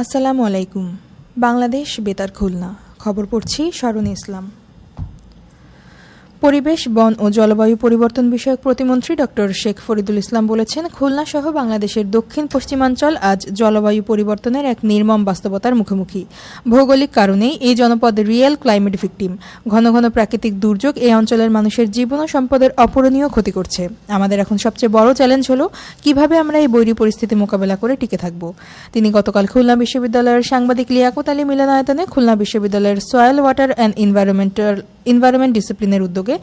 আসসালামু আলাইকুম। বাংলাদেশ বেতার খুলনা, খবর পড়ছি শরণ ইসলাম। পরিবেশ, বন ও জলবায়ু পরিবর্তন বিষয়ক প্রতিমন্ত্রী ডক্টর শেখ ফরিদুল ইসলাম বলেছেন, খুলনা সহ বাংলাদেশের দক্ষিণ পশ্চিমাঞ্চল আজ জলবায়ু পরিবর্তনের এক নির্মম বাস্তবতার মুখোমুখি। ভৌগোলিক কারণেই এই জনপদ রিয়েল ক্লাইমেট ভিকটিম। ঘন ঘন প্রাকৃতিক দুর্যোগ এই অঞ্চলের মানুষের জীবন ও সম্পদের অপূরণীয় ক্ষতি করছে। আমাদের এখন সবচেয়ে বড় চ্যালেঞ্জ হলো কিভাবে আমরা এই বৈরী পরিস্থিতি মোকাবেলা করে টিকে থাকব। তিনি গতকাল খুলনা বিশ্ববিদ্যালয়ের সাংবাদিক লিয়াকত আলী মিলনায়তনে খুলনা বিশ্ববিদ্যালয়ের সয়েল ওয়াটার অ্যান্ড এনভায়রনমেন্ট ডিসিপ্লিনের উদ্যোগে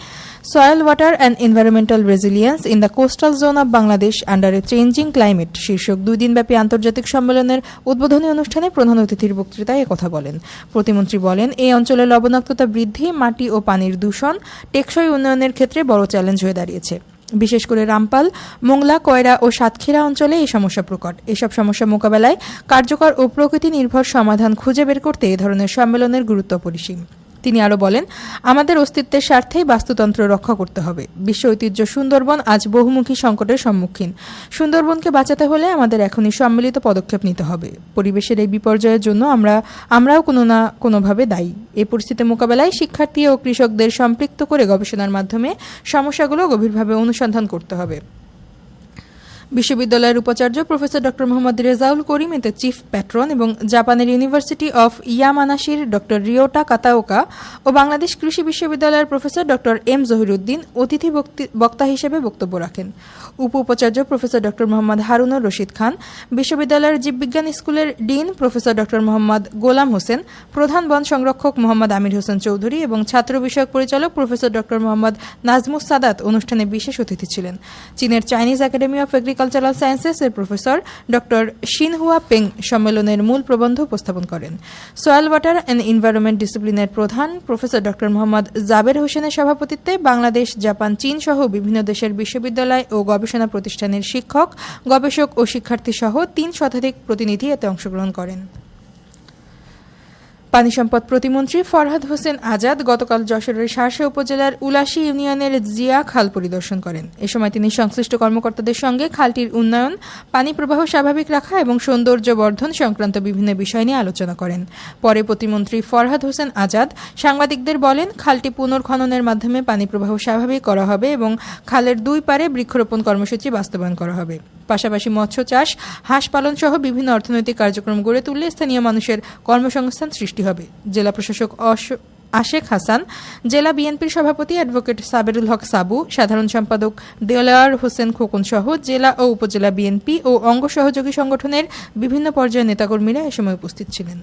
soil water and environmental resilience in the coastal zone of Bangladesh under A changing climate শীর্ষক 2 দিনব্যাপী আন্তর্জাতিক সম্মেলনের উদ্বোধনী অনুষ্ঠানে প্রধান অতিথির বক্তৃতায় একথা বলেন। প্রতিমন্ত্রী বলেন, এই অঞ্চলে লবণাক্ততা বৃদ্ধি, মাটি ও পানির দূষণ টেকসই উন্নয়নের ক্ষেত্রে বড় চ্যালেঞ্জ হয়ে দাঁড়িয়েছে। বিশেষ করে রামপাল, মোংলা, কয়রা ও সাতক্ষীরা অঞ্চলে এই সমস্যা প্রকট। এসব সমস্যা মোকাবেলায় কার্যকর ও প্রকৃতি নির্ভর সমাধান খুঁজে বের করতে এ ধরনের সম্মেলনের গুরুত্ব অপরিসীম। তিনি আরও বলেন, আমাদের অস্তিত্বের স্বার্থেই বাস্তুতন্ত্র রক্ষা করতে হবে। বিশ্ব ঐতিহ্য সুন্দরবন আজ বহুমুখী সংকটের সম্মুখীন। সুন্দরবনকে বাঁচাতে হলে আমাদের এখনই সম্মিলিত পদক্ষেপ নিতে হবে। পরিবেশের এই বিপর্যয়ের জন্য আমরাও কোনো না কোনোভাবে দায়ী। এই পরিস্থিতি মোকাবেলায় শিক্ষার্থী ও কৃষকদের সম্পৃক্ত করে গবেষণার মাধ্যমে সমস্যাগুলো গভীরভাবে অনুসন্ধান করতে হবে। বিশ্ববিদ্যালয়ের উপাচার্য প্রফেসর ডক্টর মোহাম্মদ রেজাউল করিম এতে চিফ প্যাট্রন এবং জাপানের ইউনিভার্সিটি অফ ইয়ামানাশির ডক্টর রিওটা কাতাওকা ও বাংলাদেশ কৃষি বিশ্ববিদ্যালয়ের প্রফেসর ডক্টর এম জহিরুদ্দিন অতিথি বক্তা হিসেবে বক্তব্য রাখেন। উপাচার্য প্রফেসর ডক্টর মোহাম্মদ হারুনুর রশিদ খান, বিশ্ববিদ্যালয়ের জীববিজ্ঞান স্কুলের dean professor doctor Mohammad Golam Hossain, প্রধান বন সংরক্ষক মোহাম্মদ আমির হোসেন চৌধুরী এবং ছাত্র বিষয়ক পরিচালক প্রফেসর ডক্টর মোহাম্মদ নাজমুস সাদাত অনুষ্ঠানে বিশেষ অতিথি ছিলেন। চীনের Chinese academy of agricultural sciences এর প্রফেসর ডক্টর শিনহুয়া পেং সম্মেলনের মূল প্রবন্ধ উপস্থাপন করেন। সয়েল ওয়াটার অ্যান্ড এনভায়রনমেন্ট ডিসিপ্লিনের প্রধান প্রফেসর ডক্টর মোহাম্মদ জাবের হোসেনের সভাপতিত্বে বাংলাদেশ, জাপান, চীন সহ বিভিন্ন দেশের বিশ্ববিদ্যালয় ও গবেষণা প্রতিষ্ঠানের শিক্ষক, গবেষক ও শিক্ষার্থী সহ 3 শতাধিক প্রতিনিধি এতে অংশগ্রহণ করেন। পানি সম্পদ প্রতিমন্ত্রী ফরহাদ হোসেন আজাদ গতকাল যশোরের শার্শা উপজেলার উলাশী ইউনিয়নের জিয়া খাল পরিদর্শন করেন। এ সময় তিনি সংশ্লিষ্ট কর্মকর্তাদের সঙ্গে খালটির উন্নয়ন, পানি প্রবাহ স্বাভাবিক রাখা এবং সৌন্দর্য বর্ধন সংক্রান্ত বিভিন্ন বিষয় নিয়ে আলোচনা করেন। পরে প্রতিমন্ত্রী ফরহাদ হোসেন আজাদ সাংবাদিকদের বলেন, খালটি পুনর্খননের মাধ্যমে পানি প্রবাহ স্বাভাবিক করা হবে এবং খালের 2 পারে বৃক্ষরোপণ কর্মসূচি বাস্তবায়ন করা হবে। পাশাপাশি মৎস্য চাষ, হাঁস পালন সহ বিভিন্ন অর্থনৈতিক কার্যক্রম গড়ে তুললে স্থানীয় মানুষের কর্মসংস্থান সৃষ্টি হবে। জেলা প্রশাসক আশেক হাসান, জেলা বিএনপির সভাপতি অ্যাডভোকেট সাবেরুল হক সাবু, সাধারণ সম্পাদক দেওয়ার হোসেন খোকন সহ জেলা ও উপজেলা বিএনপি ও অঙ্গ সহযোগী সংগঠনের বিভিন্ন পর্যায়ের নেতাকর্মীরা এ সময় উপস্থিত ছিলেন।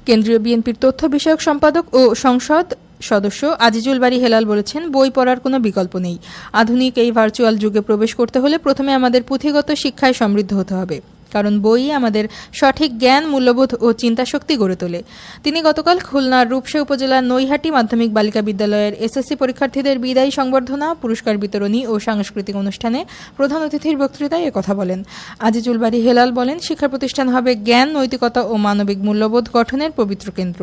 কেন্দ্রীয় বিএনপির তথ্য বিষয়ক সম্পাদক ও সংসদ সদস্য আজিজুল বারী হেলাল বলেছেন, বই পড়ার কোনো বিকল্প নেই। আধুনিক এই ভার্চুয়াল যুগে প্রবেশ করতে হলে প্রথমে আমাদের পুঁথিগত শিক্ষায় সমৃদ্ধ হতে হবে, কারণ বই আমাদের সঠিক জ্ঞান, মূল্যবোধ ও চিন্তাশক্তি গড়ে তোলে। তিনি গতকাল খুলনার রূপসা উপজেলার নৈহাটি মাধ্যমিক বালিকা বিদ্যালয়ের এসএসসি পরীক্ষার্থীদের বিদায়ী সংবর্ধনা, পুরস্কার বিতরণী ও সাংস্কৃতিক অনুষ্ঠানে প্রধান অতিথির বক্তৃতায় একথা বলেন। আজিজুল বারী হেলাল বলেন, শিক্ষা প্রতিষ্ঠান হবে জ্ঞান, নৈতিকতা ও মানবিক মূল্যবোধ গঠনের পবিত্র কেন্দ্র।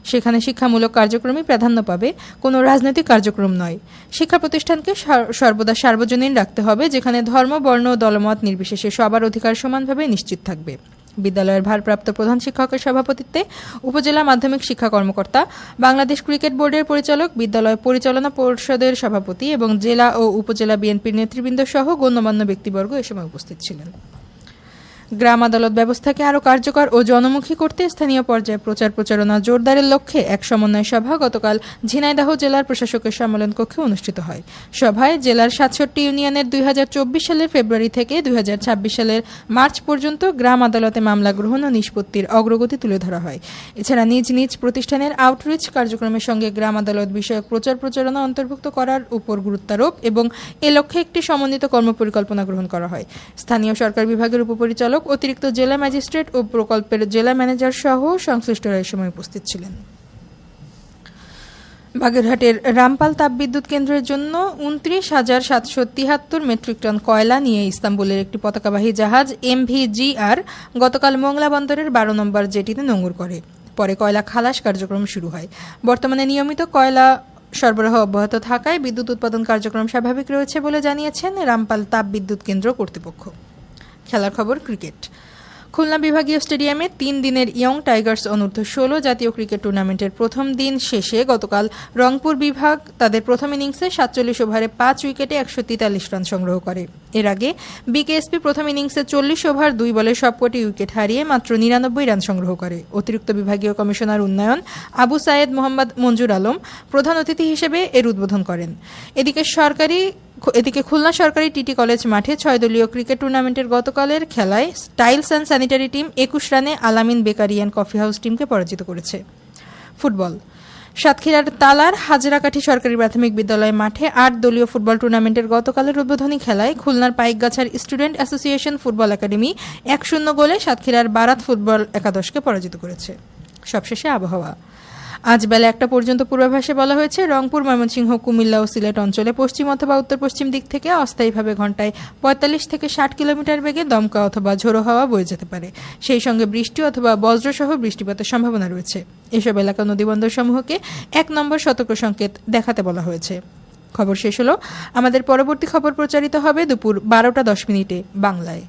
সেখানে শিক্ষামূলক কার্যক্রমই প্রাধান্য পাবে, কোনো রাজনৈতিক কার্যক্রম নয়। শিক্ষা প্রতিষ্ঠানকে সর্বদা সার্বজনীন রাখতে হবে, যেখানে ধর্ম, বর্ণ ও দলমত নির্বিশেষে সবার অধিকার সমানভাবে নিশ্চিত থাকবে। বিদ্যালয়ের ভারপ্রাপ্ত প্রধান শিক্ষকের সভাপতিত্বে উপজেলা মাধ্যমিক শিক্ষা কর্মকর্তা, বাংলাদেশ ক্রিকেট বোর্ডের পরিচালক, বিদ্যালয় পরিচালনা পরিষদের সভাপতি এবং জেলা ও উপজেলা বিএনপির নেতৃবৃন্দ সহ গণ্যমান্য ব্যক্তিবর্গ এ সময় উপস্থিত ছিলেন। গ্রাম আদালত ব্যবস্থাকে আরও কার্যকর ও জনমুখী করতে স্থানীয় পর্যায়ে প্রচার প্রচারণা জোরদারের লক্ষ্যে এক সমন্বয় সভা গতকাল ঝিনাইদহ জেলার প্রশাসকের সম্মেলন কক্ষে অনুষ্ঠিত হয়। সভায় জেলার 67 ইউনিয়নের 2024 সালের ফেব্রুয়ারি থেকে 2026 সালের মার্চ পর্যন্ত গ্রাম আদালতে মামলা গ্রহণ ও নিষ্পত্তির অগ্রগতি তুলে ধরা হয়। এছাড়া নিজ নিজ প্রতিষ্ঠানের আউটরিচ কার্যক্রমের সঙ্গে গ্রাম আদালত বিষয়ক প্রচার প্রচারণা অন্তর্ভুক্ত করার উপর গুরুত্বারোপ এবং এ লক্ষ্যে একটি সমন্বিত কর্মপরিকল্পনা গ্রহণ করা হয়। স্থানীয় সরকার বিভাগের উপপরিচালক, অতিরিক্ত জেলা ম্যাজিস্ট্রেট ও প্রকল্পের জেলা ম্যানেজার সহ সংশ্লিষ্টরা এ সময় উপস্থিত ছিলেন। বাগেরহাটের রামপাল তাপবিদ্যুৎ কেন্দ্রের জন্য 29,773 মেট্রিক টন কয়লা নিয়ে ইস্তাম্বুলের একটি পতাকাবাহী জাহাজ MV-GR গতকাল মোংলা বন্দরের 12 নম্বর জেটিতে নোঙর করে। পরে কয়লা খালাস কার্যক্রম শুরু হয়। বর্তমানে নিয়মিত কয়লা সরবরাহ অব্যাহত থাকায় বিদ্যুৎ উৎপাদন কার্যক্রম স্বাভাবিক রয়েছে বলে জানিয়েছেন রামপাল তাপ বিদ্যুৎ কেন্দ্র কর্তৃপক্ষ। খেলার খবর ক্রিকেট। খুলনা বিভাগীয় স্টেডিয়ামে 3 দিনের ইয়ং টাইগার্স অনূর্ধ্ব-16 জাতীয় ক্রিকেট টুর্নামেন্টের প্রথম দিন শেষে গতকাল রংপুর বিভাগ তাদের প্রথম ইনিংসে 47 ওভারে 5 উইকেটে 143 রান সংগ্রহ করে। এর আগে বিকেএসপি প্রথম ইনিংসে 40 ওভার 2 বলে সবকটি উইকেট হারিয়ে মাত্র 99 রান সংগ্রহ করে। অতিরিক্ত বিভাগীয় কমিশনার উন্নয়ন আবু সায়েদ মোহাম্মদ মঞ্জুর আলম প্রধান অতিথি হিসেবে এর উদ্বোধন করেন। এদিকে খুলনা সরকারি টিটি কলেজ মাঠে 6 দলীয় ক্রিকেট টুর্নামেন্টের গতকালের খেলায় টাইলস অ্যান্ড স্যানিটারি টিম 21 রানে আলামিন বেকারি অ্যান্ড কফি হাউস টিমকে পরাজিত করেছে। ফুটবল। সাতক্ষীরার তালার হাজরাকাঠি সরকারি প্রাথমিক বিদ্যালয় মাঠে 8 দলীয় ফুটবল টুর্নামেন্টের গতকালের উদ্বোধনী খেলায় খুলনার পাইকগাছার স্টুডেন্ট অ্যাসোসিয়েশন ফুটবল একাডেমি 1-0 গোলে সাতক্ষীরার বারাত ফুটবল একাদশকে পরাজিত করেছে। সবশেষে আবহাওয়া। আজ বেলা 1টা পর্যন্ত পূর্বাভাসে বলা হয়েছে রংপুর, ময়মনসিংহ, কুমিল্লা ও সিলেট অঞ্চলে পশ্চিম অথবা উত্তর পশ্চিম দিক থেকে অস্থায়ীভাবে ঘন্টায় 45 থেকে 60 কিলোমিটার বেগে দমকা অথবা ঝোড়ো হাওয়া বয়ে যেতে পারে। সেই সঙ্গে বৃষ্টি অথবা বজ্রসহ বৃষ্টিপাতের সম্ভাবনা রয়েছে। এসব এলাকা নদীবন্দরসমূহকে 1 নম্বর সতর্ক সংকেত দেখাতে বলা হয়েছে। খবর শেষ হলো। আমাদের পরবর্তী খবর প্রচারিত হবে দুপুর 12টা 10 মিনিটে বাংলায়।